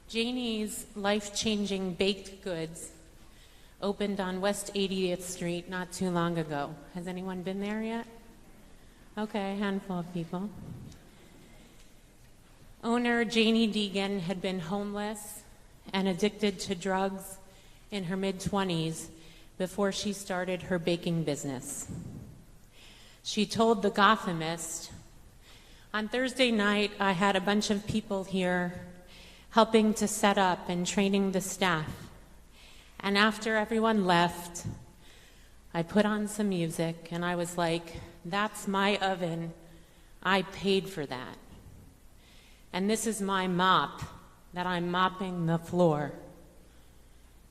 Janie's life-changing baked goods opened on West 80th Street not too long ago. Has anyone been there yet? Okay, a handful of people. Owner Janie Deegan had been homeless and addicted to drugs in her mid-20s before she started her baking business. She told The Gothamist, "On Thursday night, I had a bunch of people here helping to set up and training the staff. And after everyone left, I put on some music and I was like, that's my oven. I paid for that. And this is my mop that I'm mopping the floor."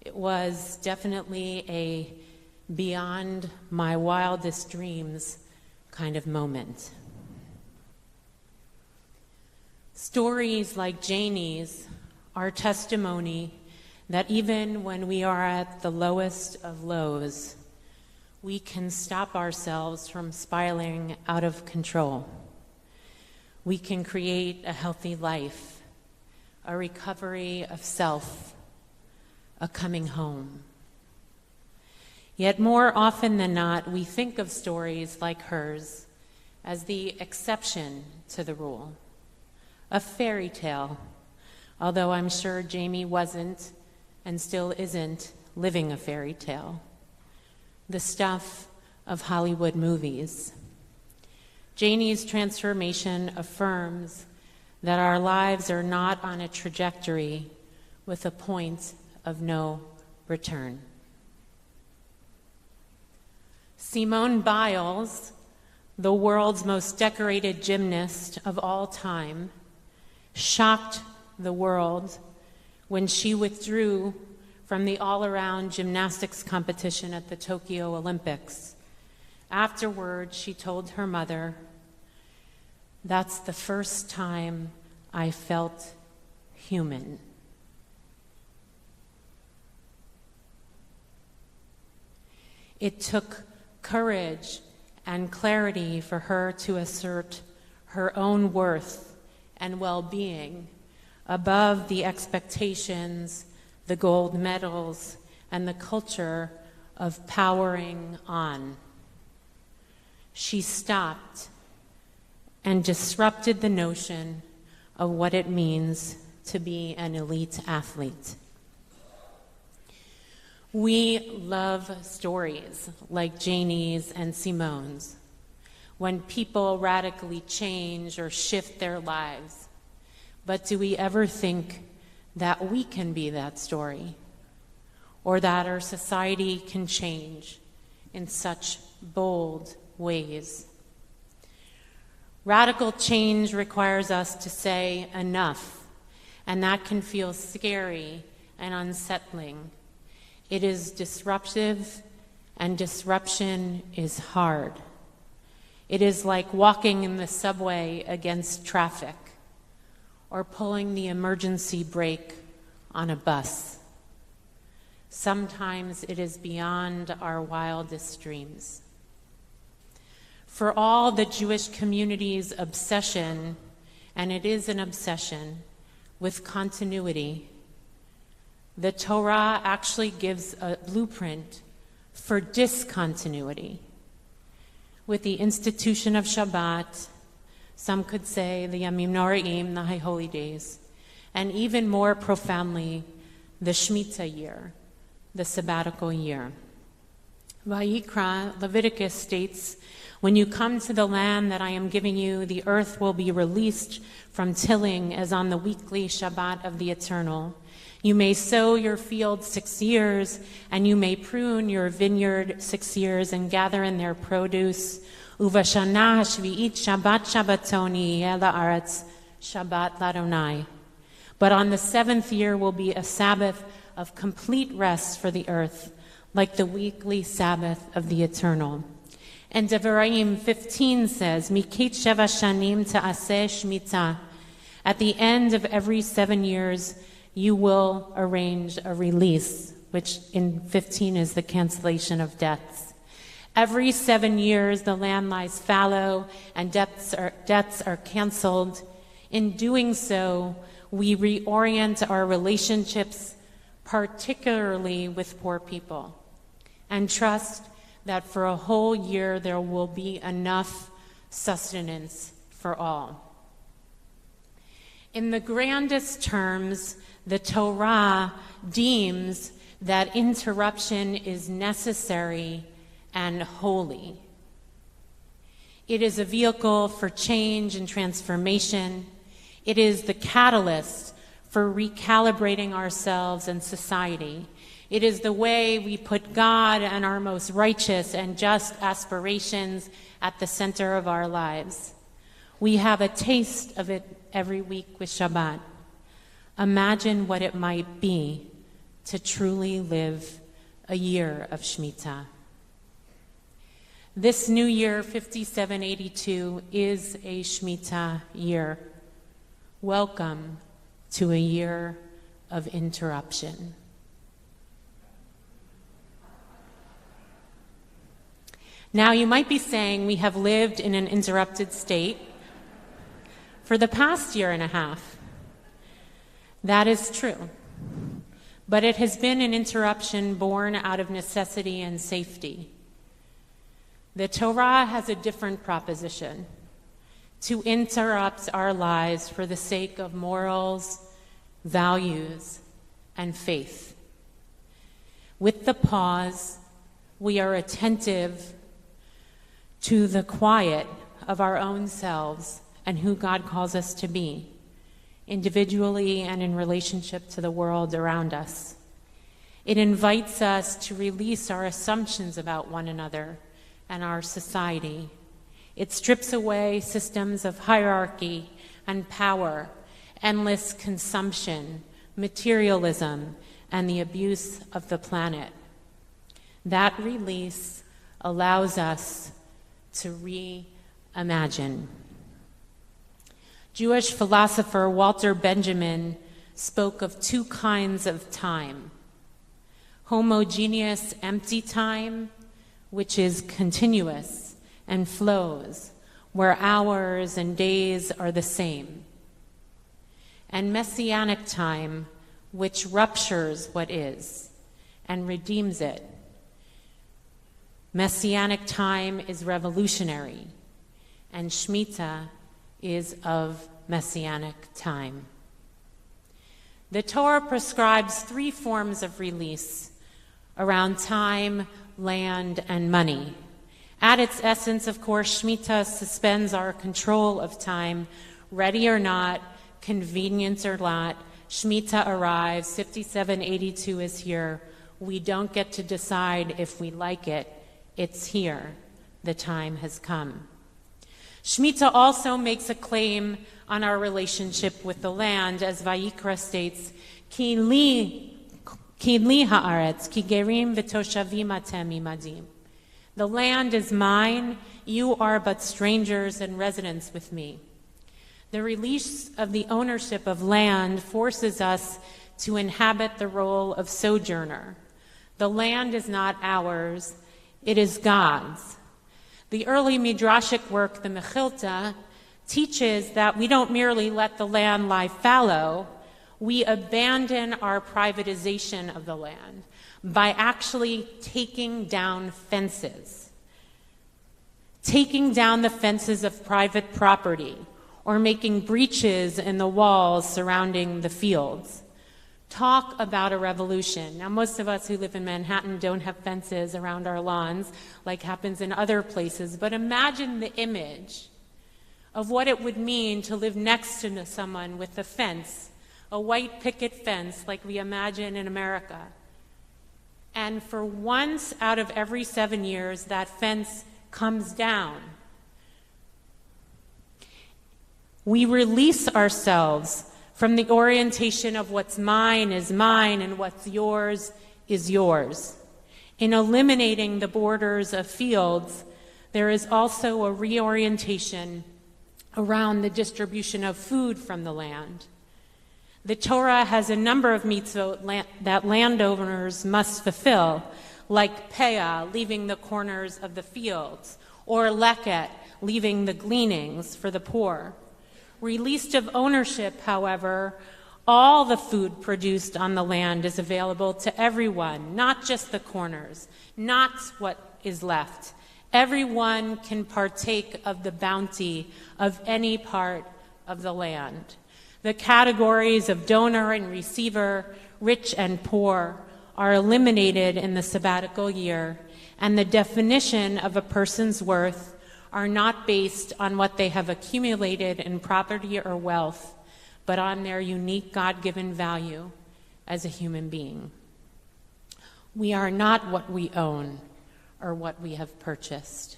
It was definitely a beyond my wildest dreams kind of moment. Stories like Janie's are testimony that even when we are at the lowest of lows, we can stop ourselves from spiraling out of control. We can create a healthy life, a recovery of self, a coming home. Yet more often than not, we think of stories like hers as the exception to the rule, a fairy tale, although I'm sure Jamie wasn't and still isn't living a fairy tale, the stuff of Hollywood movies. Janie's transformation affirms that our lives are not on a trajectory with a point of no return. Simone Biles, the world's most decorated gymnast of all time, shocked the world when she withdrew from the all-around gymnastics competition at the Tokyo Olympics. Afterward, she told her mother, "That's the first time I felt human." It took courage and clarity for her to assert her own worth and well-being above the expectations, the gold medals, and the culture of powering on. She stopped and disrupted the notion of what it means to be an elite athlete. We love stories like Janie's and Simone's, when people radically change or shift their lives. But do we ever think that we can be that story, or that our society can change in such bold ways? Radical change requires us to say enough, and that can feel scary and unsettling. It is disruptive, and disruption is hard. It is like walking in the subway against traffic, or pulling the emergency brake on a bus. Sometimes it is beyond our wildest dreams. For all the Jewish community's obsession, and it is an obsession, with continuity, the Torah actually gives a blueprint for discontinuity. With the institution of Shabbat, some could say the Yamim Noraim, the High Holy Days, and even more profoundly, the Shemita year, the sabbatical year. Vayikra, Leviticus states, "When you come to the land that I am giving you, the earth will be released from tilling as on the weekly Shabbat of the Eternal. You may sow your field 6 years, and you may prune your vineyard 6 years and gather in their produce. Uvashana hashvi'it Shabbat Shabbatoni la'aretz Shabbat ladonai. But on the 7th year will be a Sabbath of complete rest for the earth, like the weekly Sabbath of the Eternal." And Devarim 15 says, "Mikit sheva shanim ta'aseh shmita." At the end of every 7 years, you will arrange a release, which in 15 is the cancellation of debts. Every 7 years, the land lies fallow and debts are canceled. In doing so, we reorient our relationships, particularly with poor people, and trust that for a whole year there will be enough sustenance for all. In the grandest terms, the Torah deems that interruption is necessary and holy. It is a vehicle for change and transformation. It is the catalyst for recalibrating ourselves and society. It is the way we put God and our most righteous and just aspirations at the center of our lives. We have a taste of it every week with Shabbat. Imagine what it might be to truly live a year of Shemita. This new year, 5782, is a Shemita year. Welcome to a year of interruption. Now, you might be saying we have lived in an interrupted state for the past year and a half. That is true. But it has been an interruption born out of necessity and safety. The Torah has a different proposition: to interrupt our lives for the sake of morals, values, and faith. With the pause, we are attentive to the quiet of our own selves and who God calls us to be, individually and in relationship to the world around us. It invites us to release our assumptions about one another and our society. It strips away systems of hierarchy and power, endless consumption, materialism, and the abuse of the planet. That release allows us to reimagine. Jewish philosopher Walter Benjamin spoke of two kinds of time: homogeneous empty time, which is continuous and flows, where hours and days are the same, and messianic time, which ruptures what is and redeems it. Messianic time is revolutionary, and Shemita is of messianic time. The Torah prescribes three forms of release around time, land, and money. At its essence, of course, Shemita suspends our control of time. Ready or not, convenient or not, Shemita arrives, 5782 is here. We don't get to decide if we like it. It's here. The time has come. Shemita also makes a claim on our relationship with the land, as Vayikra states, Ki li haaretz, ki gerim v'toshavim atem imadim. The land is mine, you are but strangers and residents with me. The release of the ownership of land forces us to inhabit the role of sojourner. The land is not ours, it is God's. The early midrashic work, the Mechilta, teaches that we don't merely let the land lie fallow, we abandon our privatization of the land by actually taking down fences. Taking down the fences of private property, or making breaches in the walls surrounding the fields. Talk about a revolution. Now, most of us who live in Manhattan don't have fences around our lawns like happens in other places, but imagine the image of what it would mean to live next to someone with a fence, a white picket fence like we imagine in America. And for once out of every 7 years, that fence comes down. We release ourselves from the orientation of what's mine is mine and what's yours is yours. In eliminating the borders of fields, there is also a reorientation around the distribution of food from the land. The Torah has a number of mitzvot that landowners must fulfill, like peah, leaving the corners of the fields, or leket, leaving the gleanings for the poor. Released of ownership, however, All the food produced on the land is available to everyone, not just the corners, not what is left. Everyone can partake of the bounty of any part of the land. The categories of donor and receiver, rich and poor, are eliminated in the sabbatical year, and the definition of a person's worth are not based on what they have accumulated in property or wealth, but on their unique God-given value as a human being. We are not what we own or what we have purchased.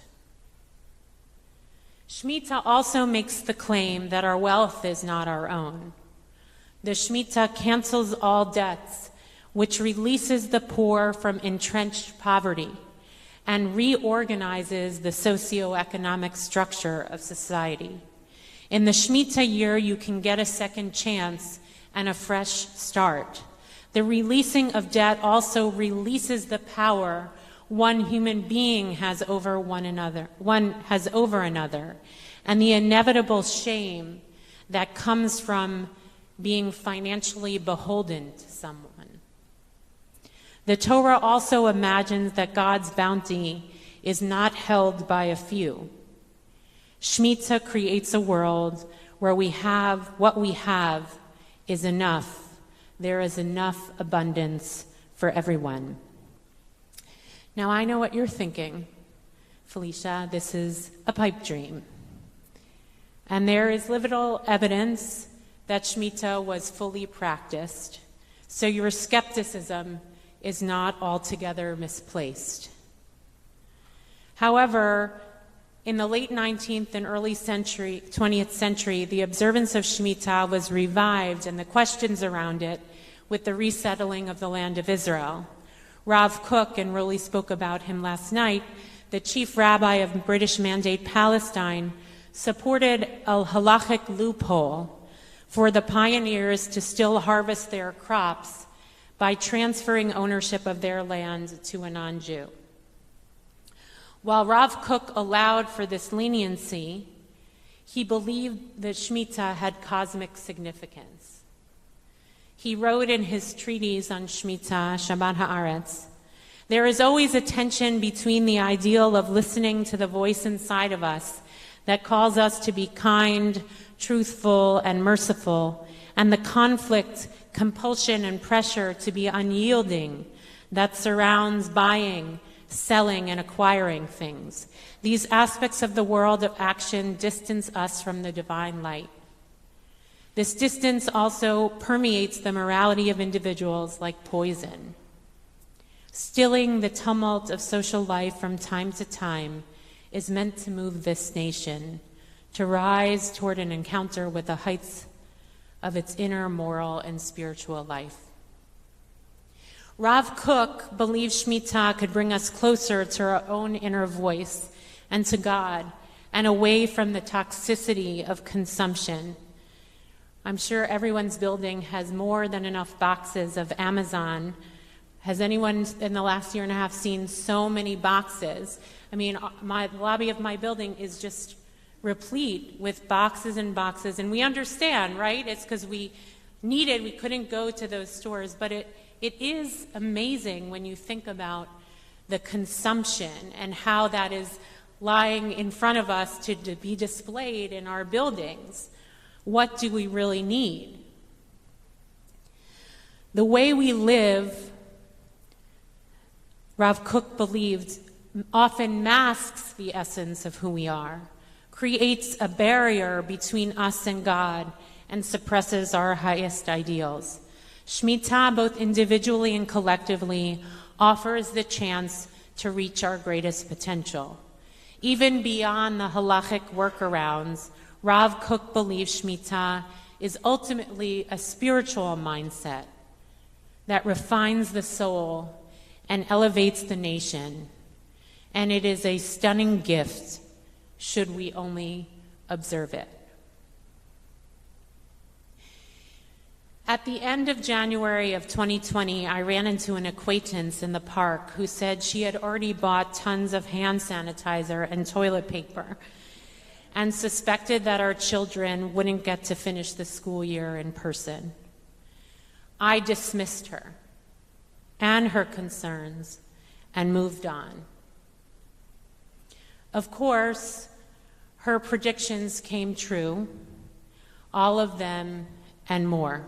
Shemita also makes the claim that our wealth is not our own. The Shemita cancels all debts, which releases the poor from entrenched poverty and reorganizes the socioeconomic structure of society. In the Shemita year, you can get a second chance and a fresh start. The releasing of debt also releases the power one human being has over another, and the inevitable shame that comes from being financially beholden to someone. The Torah also imagines that God's bounty is not held by a few. Shemita creates a world where what we have is enough. There is enough abundance for everyone. Now, I know what you're thinking. Felicia, this is a pipe dream. And there is little evidence that Shemita was fully practiced, so your skepticism is not altogether misplaced. However, in the late 19th and early 20th century, the observance of Shemita was revived and the questions around it with the resettling of the land of Israel. Rav Kook, and Rolly spoke about him last night, the chief rabbi of British Mandate Palestine, supported a halachic loophole for the pioneers to still harvest their crops by transferring ownership of their land to a non-Jew. While Rav Kook allowed for this leniency, he believed that Shemita had cosmic significance. He wrote in his treatise on Shemita, Shabbat Haaretz, "There is always a tension between the ideal of listening to the voice inside of us that calls us to be kind, truthful, and merciful, and the conflict, compulsion, and pressure to be unyielding that surrounds buying, selling, and acquiring things. These aspects of the world of action distance us from the divine light. This distance also permeates the morality of individuals like poison. Stilling the tumult of social life from time to time is meant to move this nation to rise toward an encounter with the heights of its inner moral and spiritual life." Rav Kook believed Shemita could bring us closer to our own inner voice and to God, and away from the toxicity of consumption. I'm sure everyone's building has more than enough boxes of Amazon. Has anyone in the last year and a half seen so many boxes? I mean, the lobby of my building is just replete with boxes and boxes, and we understand, right? It's because we needed, we couldn't go to those stores, but it is amazing when you think about the consumption and how that is lying in front of us to be displayed in our buildings. What do we really need? The way we live, Rav Kook believed, often masks the essence of who we are, creates a barrier between us and God, and suppresses our highest ideals. Shemita, both individually and collectively, offers the chance to reach our greatest potential. Even beyond the halachic workarounds, Rav Kook believes Shemita is ultimately a spiritual mindset that refines the soul and elevates the nation. And it is a stunning gift should we only observe it. At the end of January of 2020, I ran into an acquaintance in the park who said she had already bought tons of hand sanitizer and toilet paper and suspected that our children wouldn't get to finish the school year in person. I dismissed her and her concerns and moved on. Of course, her predictions came true, all of them and more.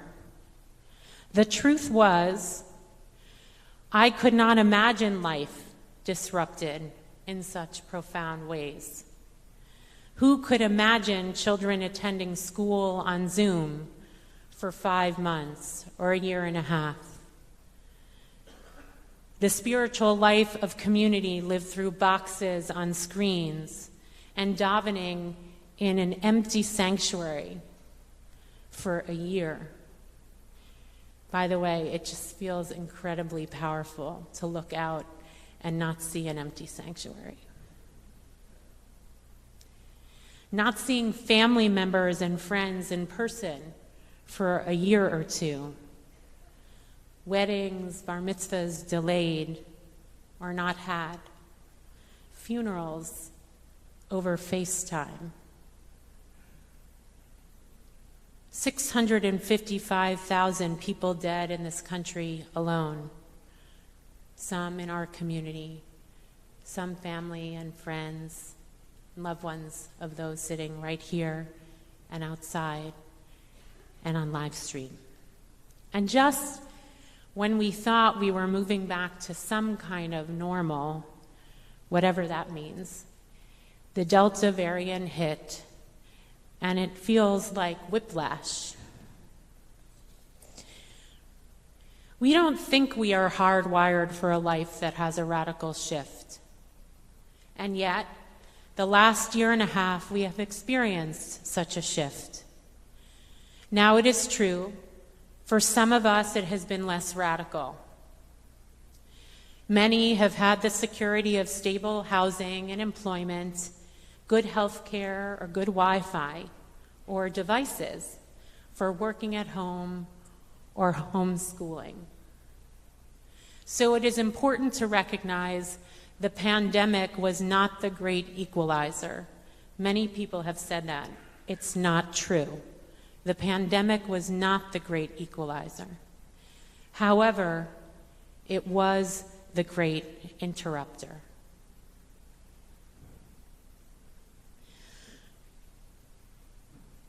The truth was, I could not imagine life disrupted in such profound ways. Who could imagine children attending school on Zoom for 5 months or a year and a half? The spiritual life of community lived through boxes on screens and davening in an empty sanctuary for a year. By the way, it just feels incredibly powerful to look out and not see an empty sanctuary. Not seeing family members and friends in person for a year or two. Weddings, bar mitzvahs delayed or not had. Funerals over FaceTime. 655,000 people dead in this country alone. Some in our community, some family and friends, and loved ones of those sitting right here and outside and on live stream. And just when we thought we were moving back to some kind of normal, whatever that means, the Delta variant hit, and it feels like whiplash. We don't think we are hardwired for a life that has a radical shift. And yet, the last year and a half, we have experienced such a shift. Now it is true, for some of us it has been less radical. Many have had the security of stable housing and employment, good health care or good Wi-Fi, or devices for working at home or homeschooling. So it is important to recognize the pandemic was not the great equalizer. Many people have said that. It's not true. The pandemic was not the great equalizer. However, it was the great interrupter.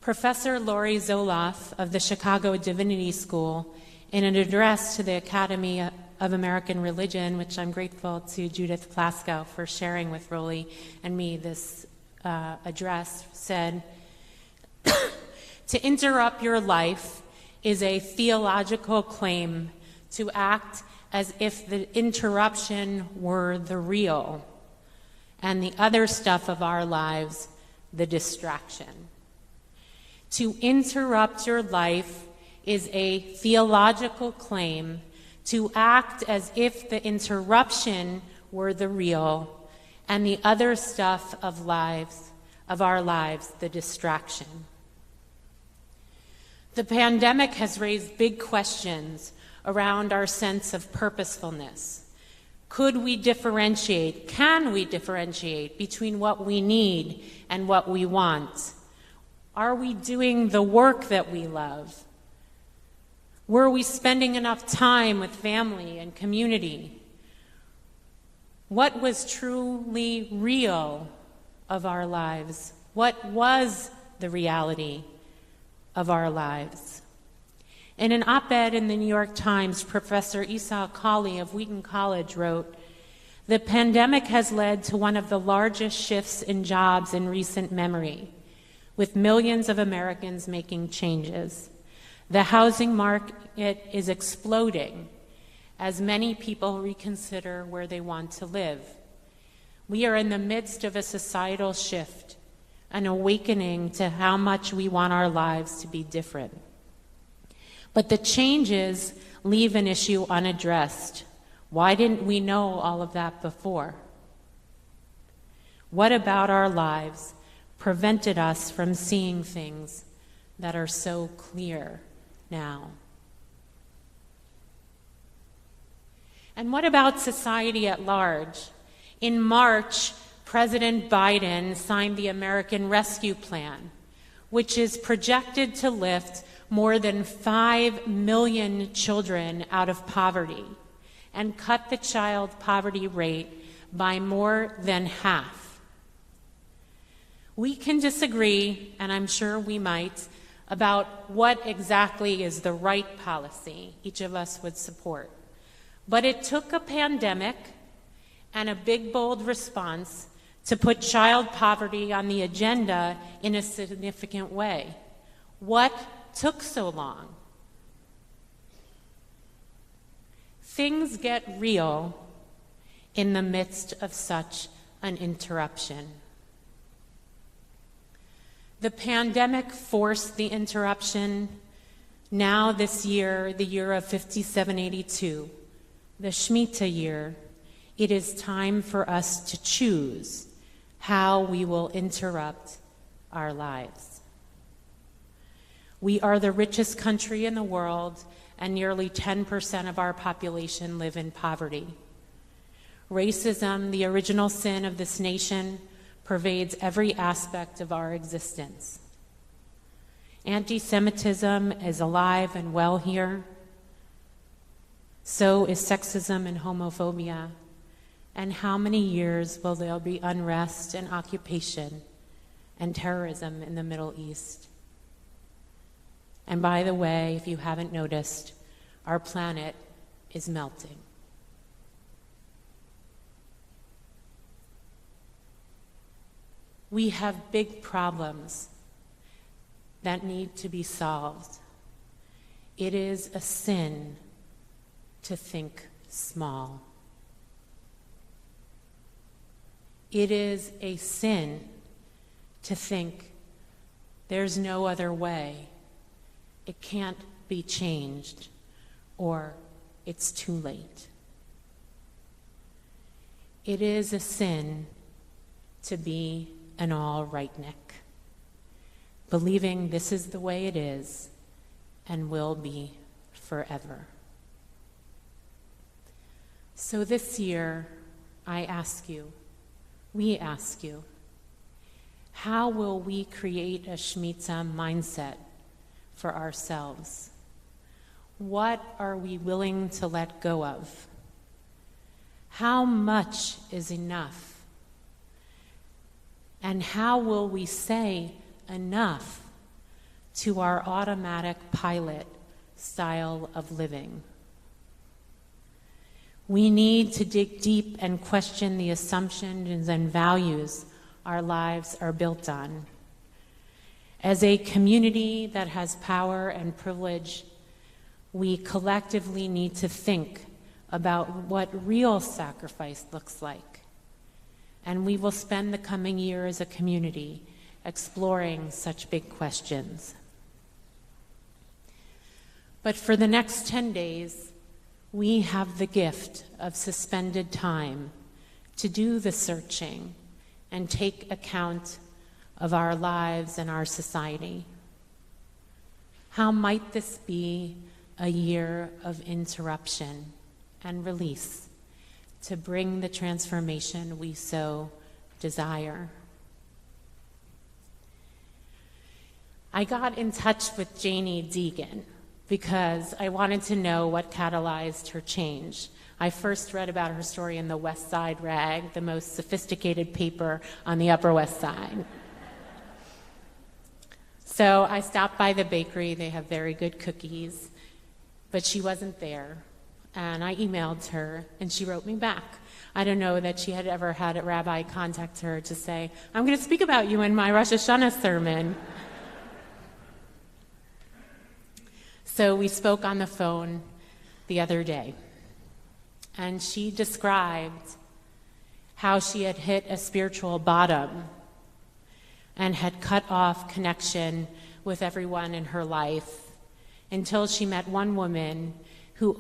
Professor Lori Zoloff of the Chicago Divinity School, in an address to the Academy of American Religion, which I'm grateful to Judith Plaskow for sharing with Rolly and me this address, said, "To interrupt your life is a theological claim to act as if the interruption were the real, and the other stuff of our lives, the distraction. To interrupt your life is a theological claim to act as if the interruption were the real, and the other stuff of our lives, the distraction." The pandemic has raised big questions around our sense of purposefulness. Can we differentiate between what we need and what we want? Are we doing the work that we love? Were we spending enough time with family and community? What was truly real of our lives? What was the reality of our lives? In an op-ed in the New York Times, Professor Esau Colley of Wheaton College wrote, "The pandemic has led to one of the largest shifts in jobs in recent memory, with millions of Americans making changes. The housing market is exploding as many people reconsider where they want to live. We are in the midst of a societal shift, an awakening to how much we want our lives to be different. But the changes leave an issue unaddressed. Why didn't we know all of that before? What about our lives prevented us from seeing things that are so clear now? And what about society at large? In March, President Biden signed the American Rescue Plan, which is projected to lift more than 5 million children out of poverty and cut the child poverty rate by more than half. We can disagree, and I'm sure we might, about what exactly is the right policy each of us would support. But it took a pandemic and a big, bold response to put child poverty on the agenda in a significant way. What took so long? Things get real in the midst of such an interruption. The pandemic forced the interruption. Now this year, the year of 5782, the Shemita year, it is time for us to choose how we will interrupt our lives. We are the richest country in the world, and nearly 10% of our population live in poverty. Racism, the original sin of this nation, pervades every aspect of our existence. Anti-Semitism is alive and well here. So is sexism and homophobia. And how many years will there be unrest and occupation and terrorism in the Middle East? And by the way, if you haven't noticed, our planet is melting. We have big problems that need to be solved. It is a sin to think small. It is a sin to think there's no other way, it can't be changed, or it's too late. It is a sin to be an all-rightnik, believing this is the way it is and will be forever. So this year, I ask you, we ask you, how will we create a Shemita mindset for ourselves? What are we willing to let go of? How much is enough? And how will we say enough to our automatic pilot style of living? We need to dig deep and question the assumptions and values our lives are built on. As a community that has power and privilege, we collectively need to think about what real sacrifice looks like. And we will spend the coming year as a community exploring such big questions. But for the next 10 days, we have the gift of suspended time to do the searching and take account of our lives and our society. How might this be a year of interruption and release to bring the transformation we so desire? I got in touch with Janie Deegan because I wanted to know what catalyzed her change. I first read about her story in the West Side Rag, the most sophisticated paper on the Upper West Side. So I stopped by the bakery. They have very good cookies, but she wasn't there. And I emailed her, and she wrote me back. I don't know that she had ever had a rabbi contact her to say, I'm going to speak about you in my Rosh Hashanah sermon. So we spoke on the phone the other day, and she described how she had hit a spiritual bottom and had cut off connection with everyone in her life until she met one woman who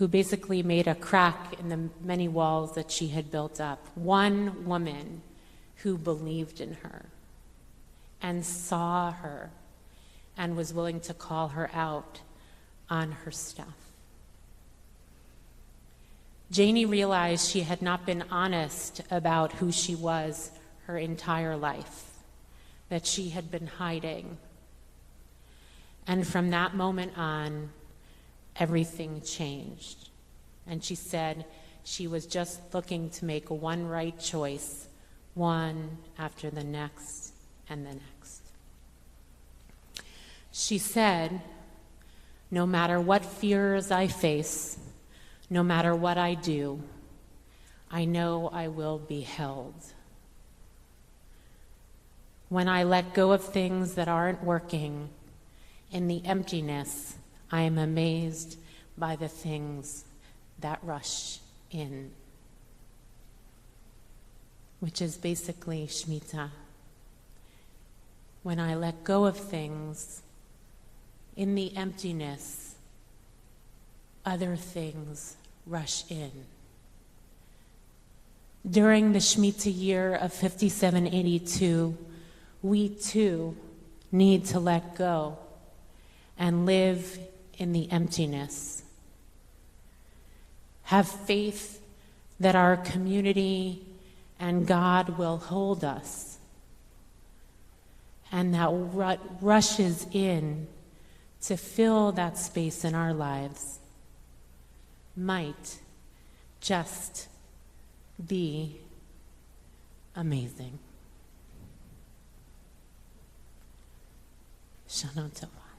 basically made a crack in the many walls that she had built up. One woman who believed in her and saw her and was willing to call her out on her stuff. Janie realized she had not been honest about who she was her entire life. that she had been hiding. And from that moment on, everything changed. And she said she was just looking to make one right choice, one after the next and the next. She said, no matter what fears I face, no matter what I do, I know I will be held. When I let go of things that aren't working, in the emptiness, I am amazed by the things that rush in. Which is basically Shemita. When I let go of things, in the emptiness, other things rush in. During the Shemita year of 5782, we too need to let go and live in the emptiness. Have faith that our community and God will hold us, and that what rushes in to fill that space in our lives might just be amazing. Shana Tova.